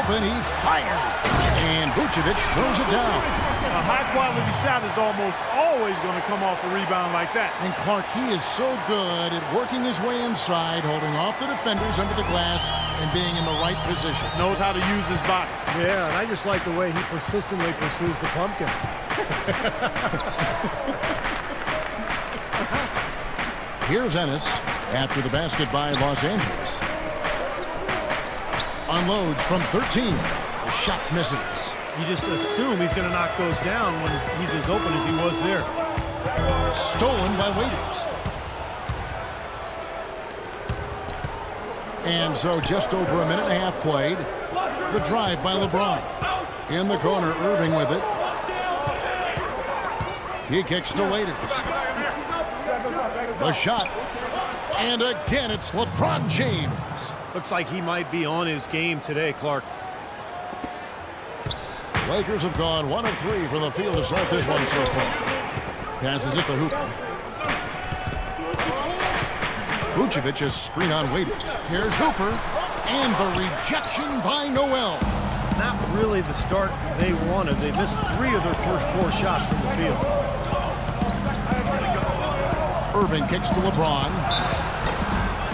open. He fired. And Vucevic throws it down. A high-quality shot is almost always going to come off a rebound like that. And Clark, he is so good at working his way inside, holding off the defenders under the glass, and being in the right position. Knows how to use his body. Yeah, and I just like the way he persistently pursues the pumpkin. Here's Ennis after the basket by Los Angeles. Unloads from 13. The shot misses. You just assume he's going to knock those down when he's as open as he was there. Stolen by Waiters. And so just over a minute and a half played. The drive by LeBron. In the corner, Irving with it. He kicks to Waiters. The shot. And again, it's LeBron James. Looks like he might be on his game today, Clark. Lakers have gone 1 of 3 from the field to start this one so far. Passes it to Hooper. Vucevic is screen on Waiters. Here's Hooper. And the rejection by Noel. Not really the start they wanted. They missed 3 of their first 4 shots from the field. Irving kicks to LeBron.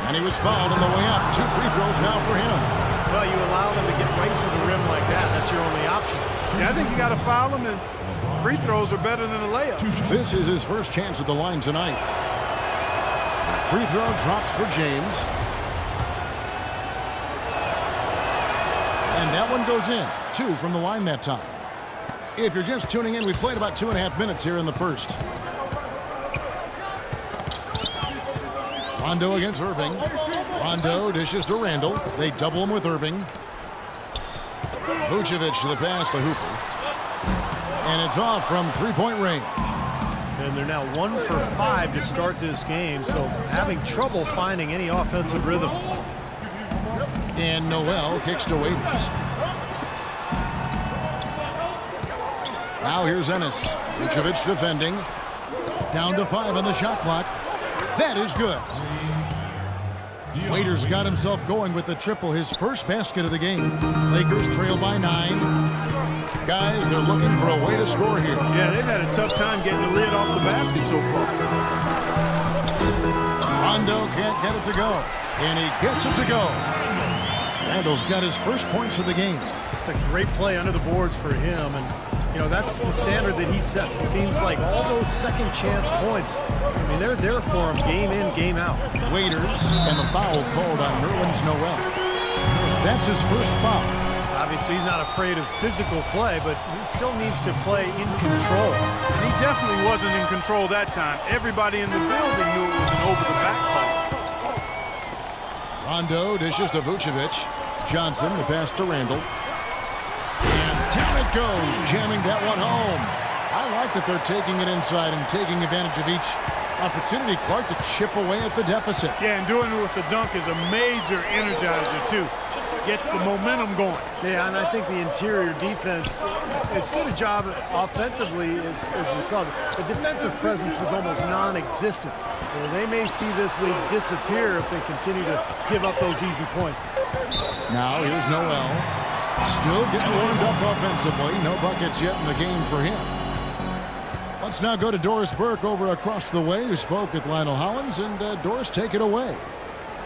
And he was fouled on the way up. 2 free throws now for him. Well, you allow them to get right to the rim like that. That's your only option. Yeah, I think you got to foul him, and free throws are better than a layup. This is his first chance at the line tonight. Free throw drops for James. And that one goes in. 2 from the line that time. If you're just tuning in, we played about 2.5 minutes here in the first. Rondo against Irving. Rondo dishes to Randall. They double him with Irving. Vucevic to the pass to Hooper. And it's off from three-point range. And they're now 1 for 5 to start this game, so having trouble finding any offensive rhythm. And Noel kicks to Waiters. Now here's Ennis. Vucevic defending. Down to 5 on the shot clock. That is good. Waiters got himself going with the triple, his first basket of the game. Lakers trail by 9. Guys, they're looking for a way to score here. Yeah, they've had a tough time getting the lid off the basket so far. Rondo can't get it to go. And he gets it to go. Randall's got his first points of the game. It's a great play under the boards for him, and you know that's the standard that he sets. It seems like all those second chance points, I mean, they're there for him game in, game out. Waiters and the foul called on Nerlens Noel. That's his first foul. Obviously, he's not afraid of physical play, but he still needs to play in control. And he definitely wasn't in control that time. Everybody in the building knew it was an over-the-back call. Rondo dishes to Vucevic. Johnson, the pass to Randall. And down it goes, jamming that one home. I like that they're taking it inside and taking advantage of each opportunity, Clark, to chip away at the deficit. Yeah, and doing it with the dunk is a major energizer, too. Gets the momentum going. Yeah, and I think the interior defense, as good a job offensively as we saw, the defensive presence was almost non-existent. Well, they may see this league disappear if they continue to give up those easy points. Now here's Noel. Still getting warmed up offensively. No buckets yet in the game for him. Let's now go to Doris Burke over across the way, who spoke with Lionel Hollins. And Doris, take it away.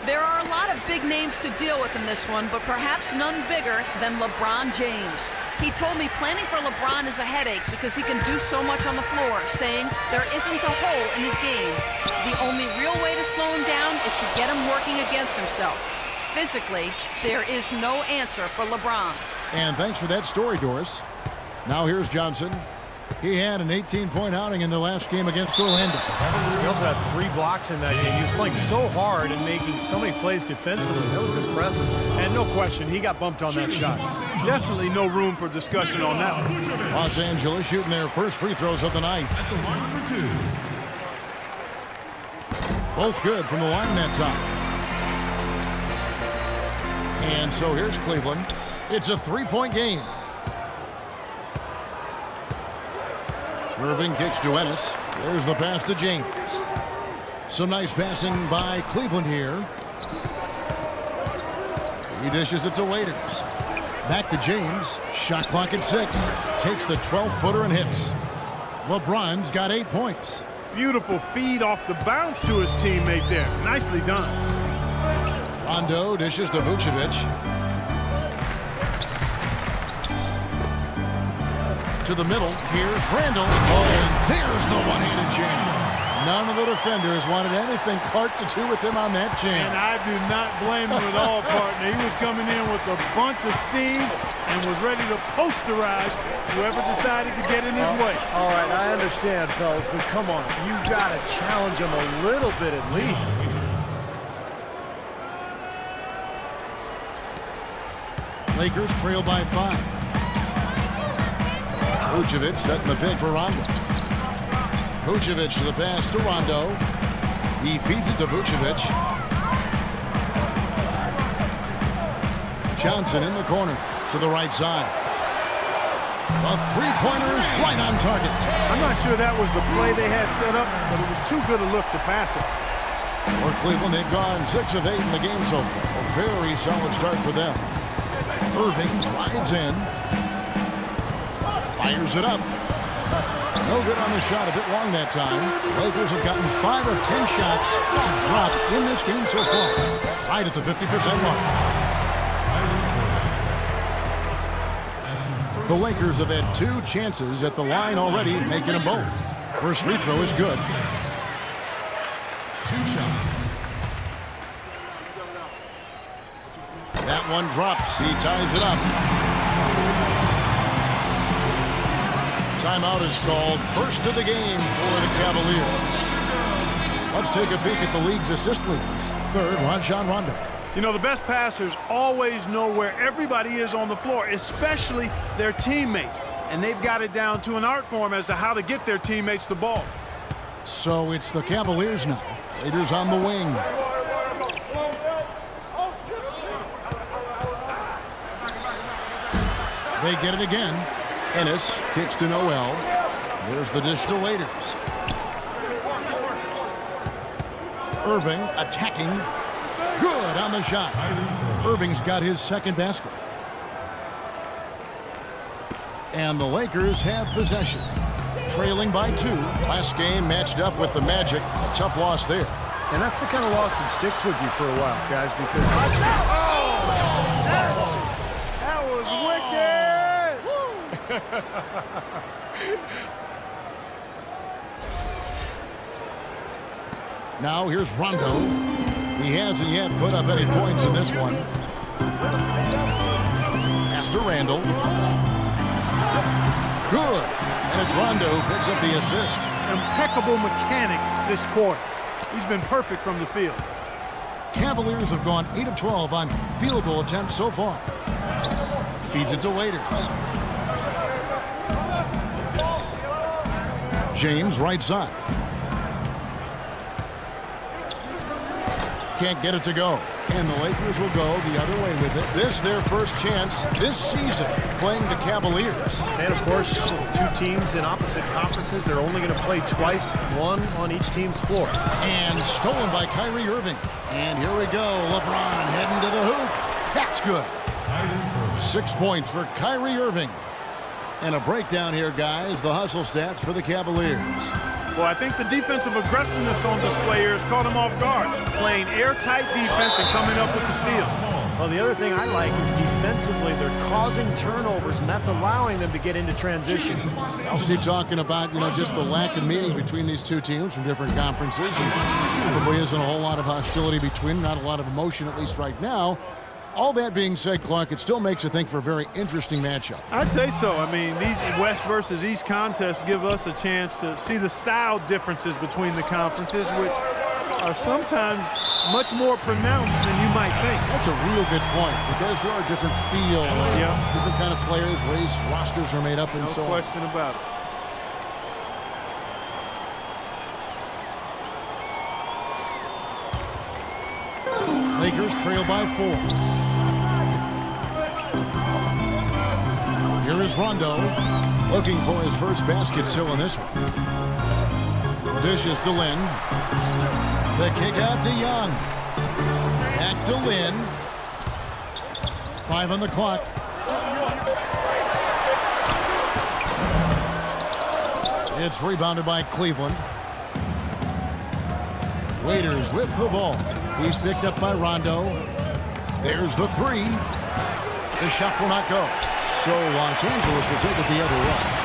There are a lot of big names to deal with in this one, but perhaps none bigger than LeBron James. He told me planning for LeBron is a headache because he can do so much on the floor, saying there isn't a hole in his game. The only real way to slow him down is to get him working against himself. Physically, there is no answer for LeBron. And thanks for that story, Doris. Now here's Johnson. He had an 18-point outing in the last game against Orlando. He also had 3 blocks in that game. He was playing so hard and making so many plays defensively. That was impressive. And no question, he got bumped on that shot. Definitely no room for discussion on that one. Los Angeles shooting their first free throws of the night. Both good from the line that time. And so here's Cleveland. It's a 3-point game. Irving kicks to Ennis. There's the pass to James. Some nice passing by Cleveland here. He dishes it to Waiters. Back to James. Shot clock at 6. Takes the 12-footer and hits. LeBron's got 8 points. Beautiful feed off the bounce to his teammate there. Nicely done. Rondo dishes to Vucevic. To the middle. Here's Randall. Oh, and there's the one-handed jam. None of the defenders wanted anything Clark to do with him on that jam. And I do not blame him at all, partner. He was coming in with a bunch of steam and was ready to posterize whoever decided to get in his way. All right, I understand, fellas, but come on. You got to challenge him a little bit at least. Lakers trail by 5. Vucevic setting the pick for Rondo. Vucevic to the pass to Rondo. He feeds it to Vucevic. Johnson in the corner to the right side. A three-pointer is right on target. I'm not sure that was the play they had set up, but it was too good a look to pass it. For Cleveland, they've gone 6 of 8 in the game so far. A very solid start for them. Irving drives in. Fires it up. No good on the shot, a bit long that time. Lakers have gotten 5 of 10 shots to drop in this game so far. Right at the 50% mark. The Lakers have had 2 chances at the line already, making them both. First free throw is good. 2 shots. That one drops. He ties it up. Timeout is called. First of the game for the Cavaliers. Let's take a peek at the league's assist leaders. Third, Rajon Rondo. You know, the best passers always know where everybody is on the floor, especially their teammates. And they've got it down to an art form as to how to get their teammates the ball. So it's the Cavaliers now. Raiders on the wing. They get it again. Ennis kicks to Noel. There's the dish to Waiters. Irving attacking. Good on the shot. Irving's got his second basket. And the Lakers have possession. Trailing by 2. Last game matched up with the Magic. A tough loss there. And that's the kind of loss that sticks with you for a while, guys, because... That was wicked! Now here's Rondo. He hasn't yet put up any points in this one. Pass to Randall. Good. And it's Rondo who picks up the assist. Impeccable mechanics this quarter. He's been perfect from the field. Cavaliers have gone 8 of 12 on field goal attempts so far. Feeds it to Waiters. James right side. Can't get it to go. And the Lakers will go the other way with it. This their first chance this season playing the Cavaliers. And, of course, 2 teams in opposite conferences. They're only going to play twice, one on each team's floor. And stolen by Kyrie Irving. And here we go. LeBron heading to the hoop. That's good. 6 points for Kyrie Irving. And a breakdown here, guys. The hustle stats for the Cavaliers. Well, I think the defensive aggressiveness on display here has caught him off guard. Playing airtight defense and coming up with the steal. Well, the other thing I like is defensively they're causing turnovers, and that's allowing them to get into transition. I'll be talking about, just the lack of meetings between these 2 teams from different conferences. And probably isn't a whole lot of hostility between, not a lot of emotion, at least right now. All that being said, Clark, it still makes you think for a very interesting matchup. I'd say so. I mean, these West versus East contests give us a chance to see the style differences between the conferences, which are sometimes much more pronounced than you might think. That's a real good point, because there are different feel, different kind of players, ways rosters are made up, and so on. No question about it. Lakers trail by 4. Here is Rondo, looking for his first basket still in this one. Dishes to Lynn. The kick out to Young. Back to Lynn. 5 on the clock. It's rebounded by Cleveland. Waiters with the ball. He's picked up by Rondo. There's the three. The shot will not go. So Los Angeles will take it the other way.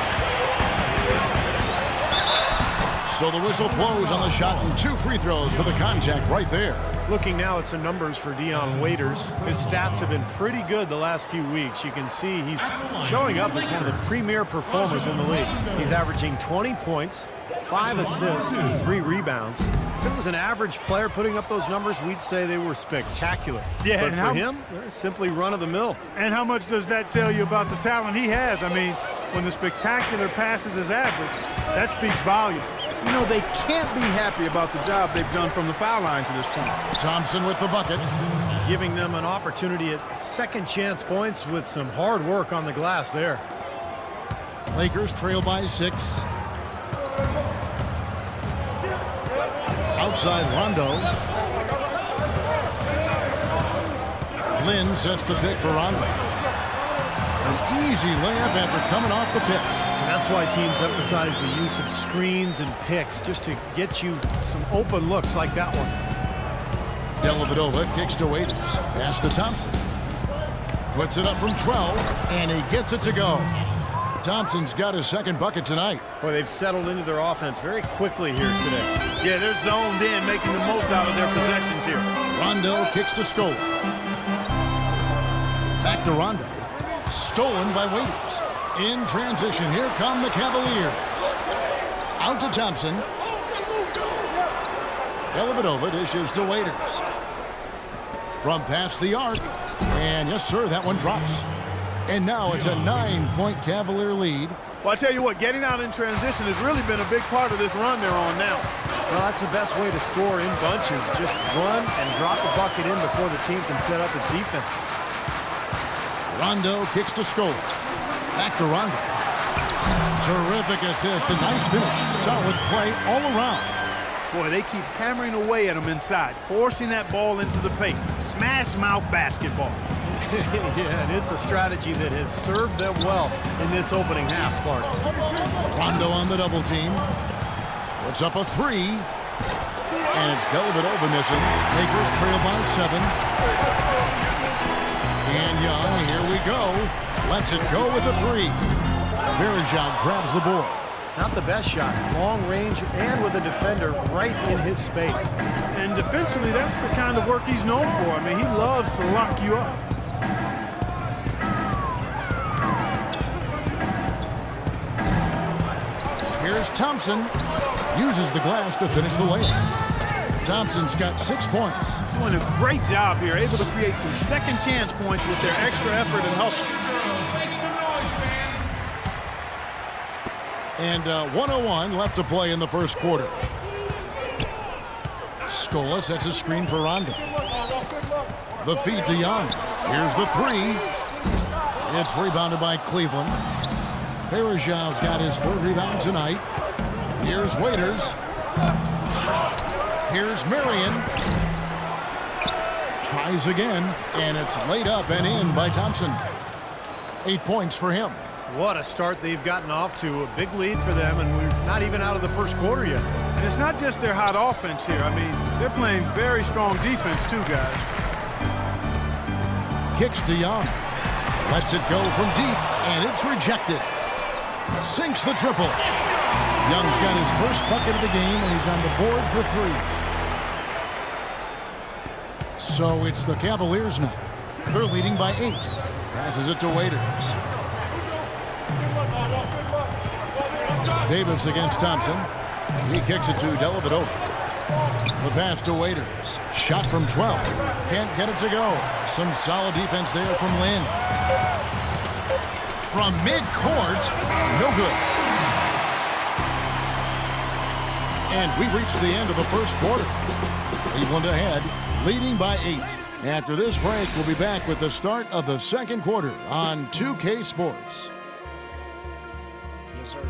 So the whistle blows on the shot and 2 free throws for the contact right there. Looking now at some numbers for Dion Waiters, his stats have been pretty good the last few weeks. You can see he's showing up as one of the premier performers in the league. He's averaging 20 points, 5 assists, and 3 rebounds. If it was an average player putting up those numbers, we'd say they were spectacular. Yeah, but and for him, they're simply run-of-the-mill. And how much does that tell you about the talent he has? I mean, when the spectacular passes is average, that speaks volumes. You know, they can't be happy about the job they've done from the foul line to this point. Thompson with the bucket. Giving them an opportunity at second chance points with some hard work on the glass there. Lakers trail by 6. Outside Rondo. Lynn sets the pick for Rondo. An easy layup after coming off the pick. That's why teams emphasize the use of screens and picks, just to get you some open looks like that one. Dellavedova kicks to Waiters. Pass to Thompson. Puts it up from 12, and he gets it to go. Thompson's got his second bucket tonight. Boy, they've settled into their offense very quickly here today. Yeah, they're zoned in, making the most out of their possessions here. Rondo kicks to Scola. Back to Rondo. Stolen by Waiters. In transition, here come the Cavaliers. Out to Thompson. Dellavedova dishes to Waiters. From past the arc. And yes, sir, that one drops. And now it's a 9-point Cavalier lead. Well, I tell you what, getting out in transition has really been a big part of this run they're on now. Well, that's the best way to score in bunches. Just run and drop the bucket in before the team can set up its defense. Rondo kicks to Scola. Back to Rondo. Terrific assist. A nice finish. Solid play all around. Boy, they keep hammering away at him inside, forcing that ball into the paint. Smash mouth basketball. Yeah, and it's a strategy that has served them well in this opening half, Clark. Rondo on the double team. Puts up a 3. And it's Dellavedova missing. Lakers trail by 7. And Young, here we go. Lets it go with a 3. Verjao grabs the board. Not the best shot. Long range and with a defender right in his space. And defensively, that's the kind of work he's known for. I mean, he loves to lock you up. Here's Thompson. Uses the glass to finish the layup. Thompson's got 6 points. Doing a great job here, able to create some second chance points with their extra effort and hustle. And 1:01 left to play in the first quarter. Scola sets a screen for Rondo. The feed to Young. Here's the 3. It's rebounded by Cleveland. Verjao's got his 3rd rebound tonight. Here's Waiters. Here's Marion. Tries again, and it's laid up and in by Thompson. 8 points for him. What a start they've gotten off to. A big lead for them, and we're not even out of the first quarter yet. And it's not just their hot offense here. I mean, they're playing very strong defense too, guys. Kicks to Young. Lets it go from deep, and it's rejected. Sinks the triple. Young's got his first bucket of the game, and he's on the board for 3. So it's the Cavaliers now. They're leading by 8. Passes it to Waiters. Davis against Thompson. He kicks it to Dellavedova. The pass to Waiters. Shot from 12. Can't get it to go. Some solid defense there from Lynn. From midcourt, no good. And we reached the end of the first quarter. Cleveland ahead, leading by 8. After this break, we'll be back with the start of the second quarter on 2K Sports. Yes, sir.